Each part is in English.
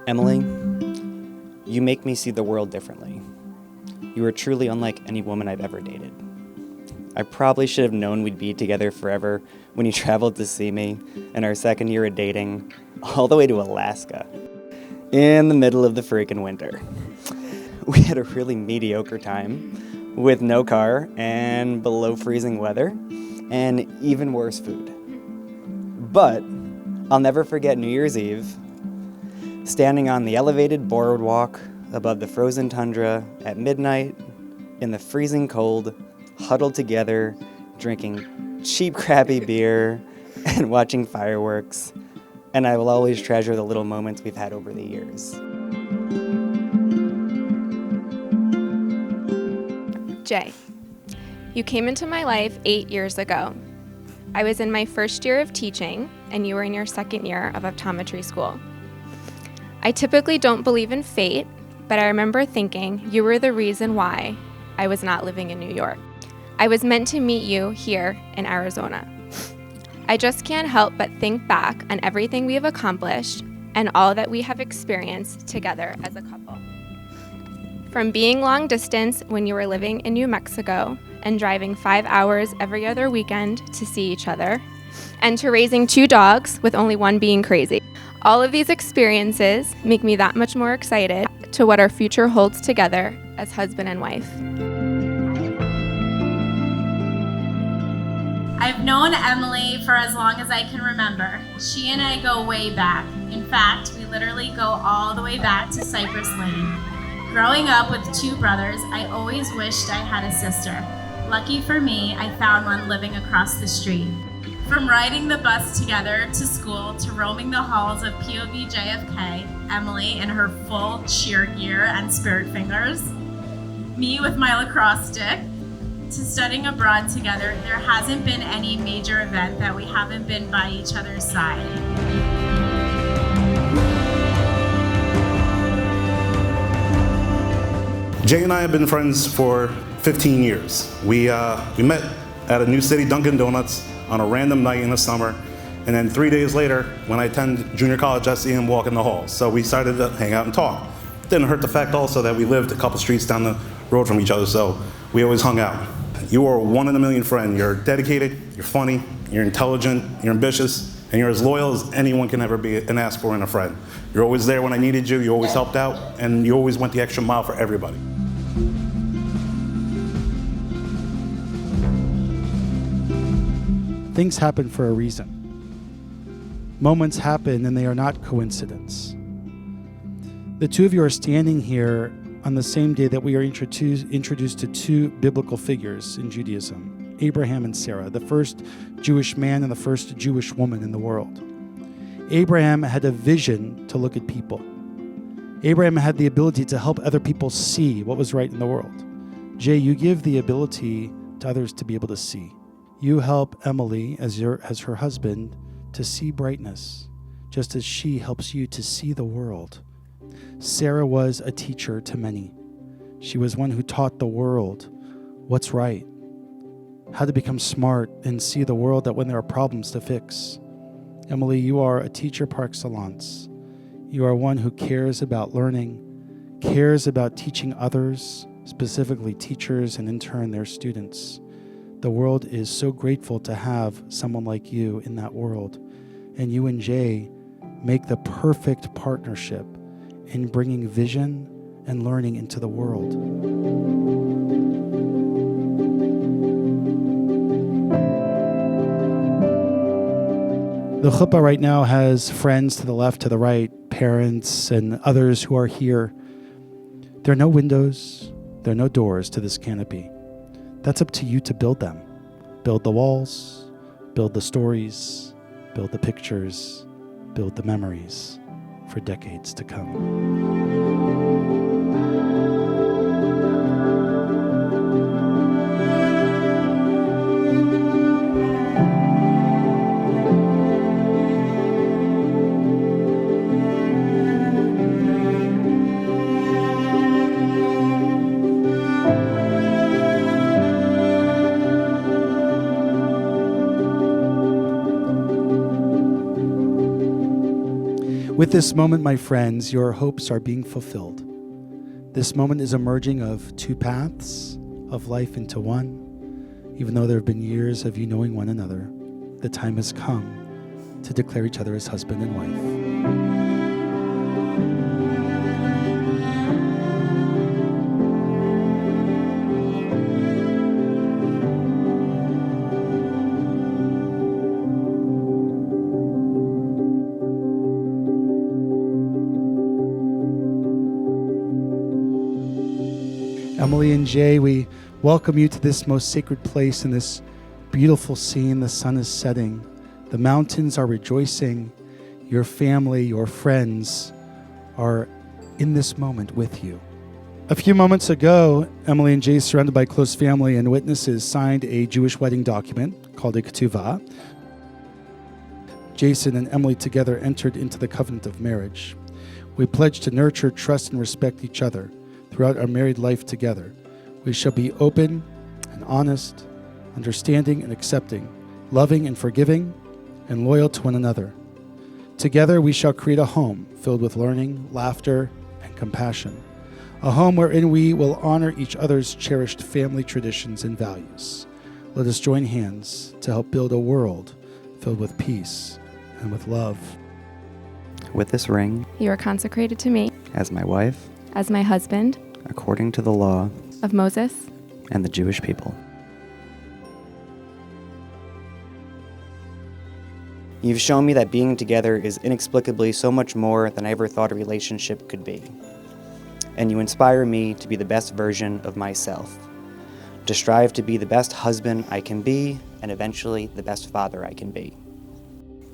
Emily, you make me see the world differently. You are truly unlike any woman I've ever dated. I probably should have known we'd be together forever when you traveled to see me in our second year of dating, all the way to Alaska, in the middle of the freaking winter. We had a really mediocre time with no car and below freezing weather and even worse food. But I'll never forget New Year's Eve, standing on the elevated boardwalk above the frozen tundra at midnight in the freezing cold, huddled together, drinking cheap, crappy beer and watching fireworks. And I will always treasure the little moments we've had over the years. Jay, you came into my life 8 years ago. I was in my first year of teaching, and you were in your second year of optometry school. I typically don't believe in fate, but I remember thinking you were the reason why I was not living in New York. I was meant to meet you here in Arizona. I just can't help but think back on everything we have accomplished and all that we have experienced together as a couple. From being long distance when you were living in New Mexico and driving 5 hours every other weekend to see each other, and to raising 2 dogs with only one being crazy. All of these experiences make me that much more excited to what our future holds together as husband and wife. I've known Emily for as long as I can remember. She and I go way back. In fact, we literally go all the way back to Cypress Lane. Growing up with 2 brothers, I always wished I had a sister. Lucky for me, I found one living across the street. From riding the bus together to school to roaming the halls of POV JFK, Emily in her full cheer gear and spirit fingers, me with my lacrosse stick, to studying abroad together, there hasn't been any major event that we haven't been by each other's side. Jay and I have been friends for 15 years. We met at a New City Dunkin' Donuts on a random night in the summer, and then 3 days later, when I attended junior college, I see him walk in the halls. So we started to hang out and talk. Didn't hurt the fact also that we lived a couple streets down the road from each other, so we always hung out. You are a one in a million friend. You're dedicated, you're funny, you're intelligent, you're ambitious, and you're as loyal as anyone can ever be and ask for in a friend. You're always there when I needed you, you always helped out, and you always went the extra mile for everybody. Things happen for a reason. Moments happen and they are not coincidence. The 2 of you are standing here on the same day that we are introduced to 2 biblical figures in Judaism, Abraham and Sarah, the first Jewish man and the first Jewish woman in the world. Abraham had a vision to look at people. Abraham had the ability to help other people see what was right in the world. Jay, you give the ability to others to be able to see. You help Emily, as her husband, to see brightness, just as she helps you to see the world. Sarah was a teacher to many. She was one who taught the world what's right, how to become smart and see the world that when there are problems to fix. Emily, you are a teacher par excellence. You are one who cares about learning, cares about teaching others, specifically teachers and in turn their students. The world is so grateful to have someone like you in that world. And you and Jay make the perfect partnership in bringing vision and learning into the world. The chuppah right now has friends to the left, to the right, parents and others who are here. There are no windows, there are no doors to this canopy. That's up to you to build them. Build the walls, build the stories, build the pictures, build the memories for decades to come. With this moment, my friends, your hopes are being fulfilled. This moment is a merging of two paths of life into one. Even though there have been years of you knowing one another, the time has come to declare each other as husband and wife. Emily and Jay, we welcome you to this most sacred place in this beautiful scene. The sun is setting. The mountains are rejoicing. Your family, your friends are in this moment with you. A few moments ago, Emily and Jay, surrounded by close family and witnesses, signed a Jewish wedding document called a ketuvah. Jason and Emily together entered into the covenant of marriage. We pledge to nurture, trust, and respect each other throughout our married life together. We shall be open and honest, understanding and accepting, loving and forgiving, and loyal to one another. Together we shall create a home filled with learning, laughter, and compassion. A home wherein we will honor each other's cherished family traditions and values. Let us join hands to help build a world filled with peace and with love. With this ring, You are consecrated to me as my wife, as my husband according to the law of Moses. and the Jewish people. You've shown me that being together is inexplicably so much more than I ever thought a relationship could be. And you inspire me to be the best version of myself, to strive to be the best husband I can be, and eventually the best father I can be.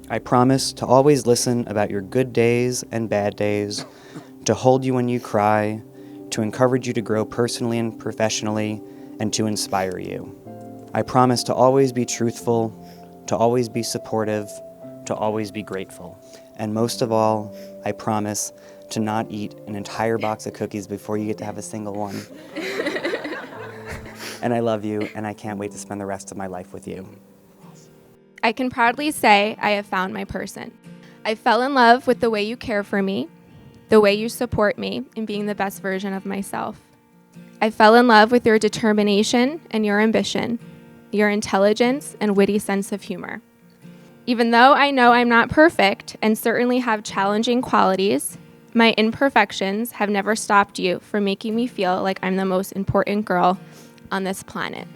I promise to always listen about your good days and bad days, to hold you when you cry, to encourage you to grow personally and professionally, and to inspire you. I promise to always be truthful, to always be supportive, to always be grateful. And most of all, I promise to not eat an entire box of cookies before you get to have a single one. And I love you, and I can't wait to spend the rest of my life with you. I can proudly say I have found my person. I fell in love with the way you care for me, the way you support me in being the best version of myself. I fell in love with your determination and your ambition, your intelligence and witty sense of humor. Even though I know I'm not perfect and certainly have challenging qualities, my imperfections have never stopped you from making me feel like I'm the most important girl on this planet.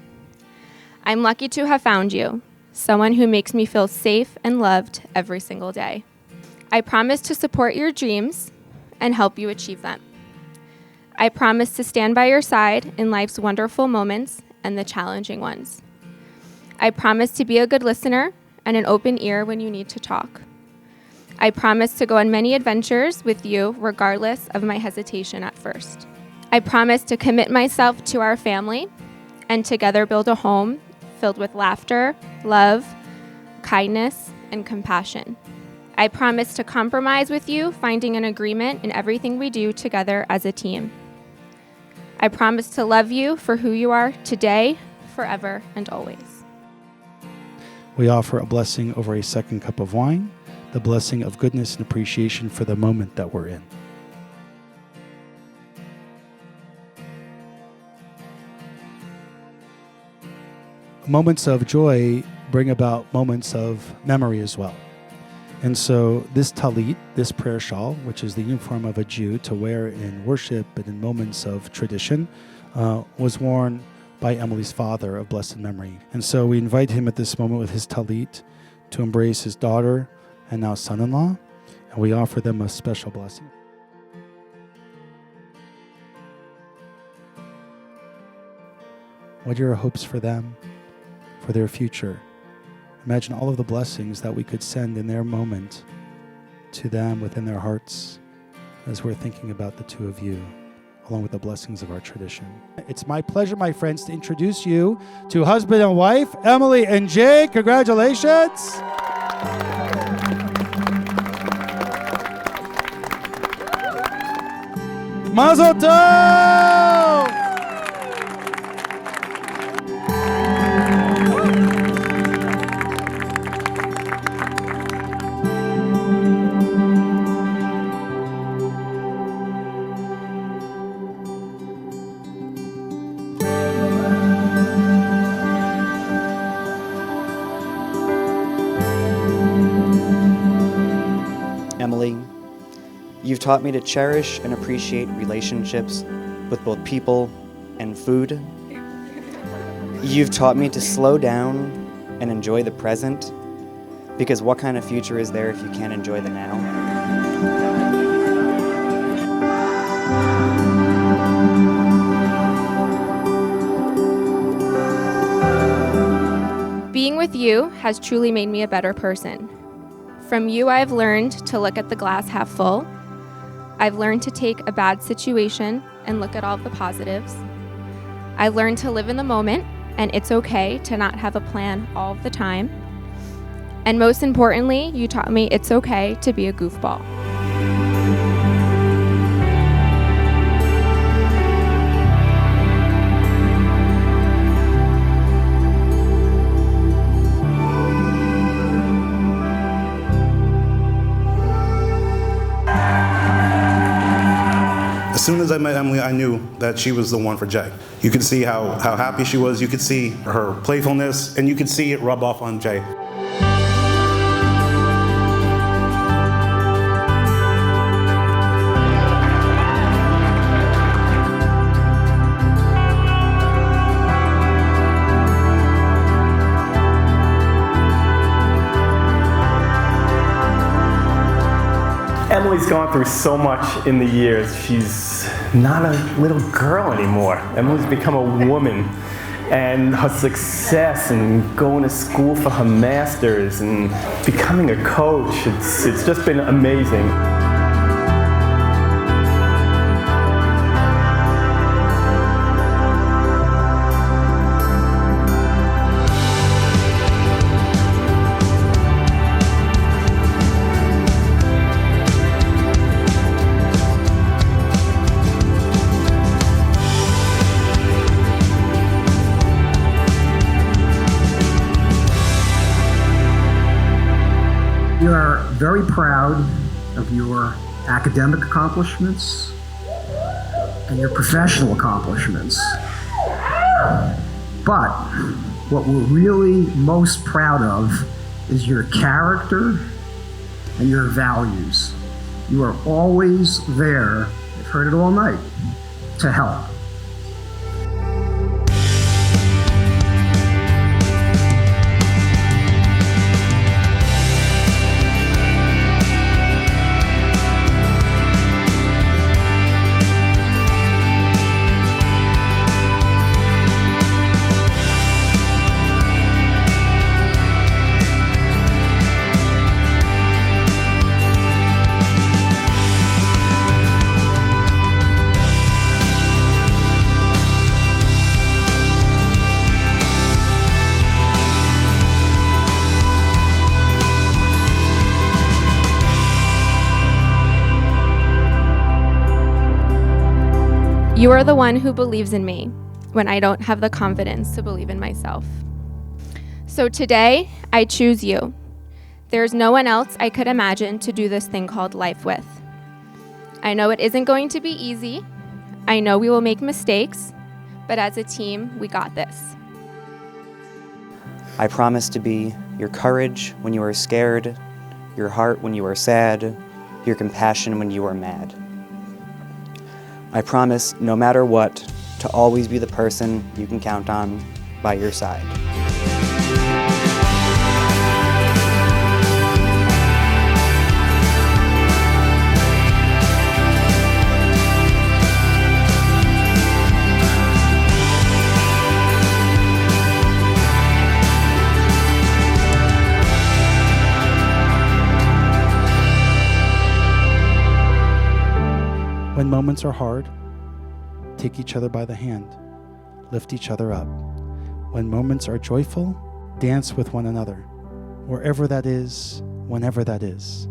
I'm lucky to have found you, someone who makes me feel safe and loved every single day. I promise to support your dreams and help you achieve them. I promise to stand by your side in life's wonderful moments and the challenging ones. I promise to be a good listener and an open ear when you need to talk. I promise to go on many adventures with you regardless of my hesitation at first. I promise to commit myself to our family and together build a home filled with laughter, love, kindness, and compassion. I promise to compromise with you, finding an agreement in everything we do together as a team. I promise to love you for who you are today, forever, and always. We offer a blessing over a second cup of wine, the blessing of goodness and appreciation for the moment that we're in. Moments of joy bring about moments of memory as well. And so this talit, this prayer shawl, which is the uniform of a Jew to wear in worship and in moments of tradition, was worn by Emily's father of blessed memory. And so we invite him at this moment with his talit to embrace his daughter and now son-in-law, and we offer them a special blessing. What are your hopes for them, for their future? Imagine all of the blessings that we could send in their moment to them within their hearts as we're thinking about the two of you, along with the blessings of our tradition. It's my pleasure, my friends, to introduce you to husband and wife, Emily and Jay. Congratulations. Mazel tov! Emily, you've taught me to cherish and appreciate relationships with both people and food. You've taught me to slow down and enjoy the present, because what kind of future is there if you can't enjoy the now? Being with you has truly made me a better person. From you, I've learned to look at the glass half full. I've learned to take a bad situation and look at all of the positives. I learned to live in the moment, and it's okay to not have a plan all of the time. And most importantly, you taught me it's okay to be a goofball. As soon as I met Emily, I knew that she was the one for Jay. You could see how happy she was, you could see her playfulness, and you could see it rub off on Jay. Emily's gone through so much in the years. She's not a little girl anymore. Emily's become a woman. And her success and going to school for her master's and becoming a coach, it's just been amazing. We are very proud of your academic accomplishments and your professional accomplishments. But what we're really most proud of is your character and your values. You are always there, I've heard it all night, to help. You are the one who believes in me when I don't have the confidence to believe in myself. So today, I choose you. There's no one else I could imagine to do this thing called life with. I know it isn't going to be easy. I know we will make mistakes, but as a team, we got this. I promise to be your courage when you are scared, your heart when you are sad, your compassion when you are mad. I promise, no matter what, to always be the person you can count on by your side. When moments are hard, take each other by the hand, lift each other up. When moments are joyful, dance with one another, wherever that is, whenever that is.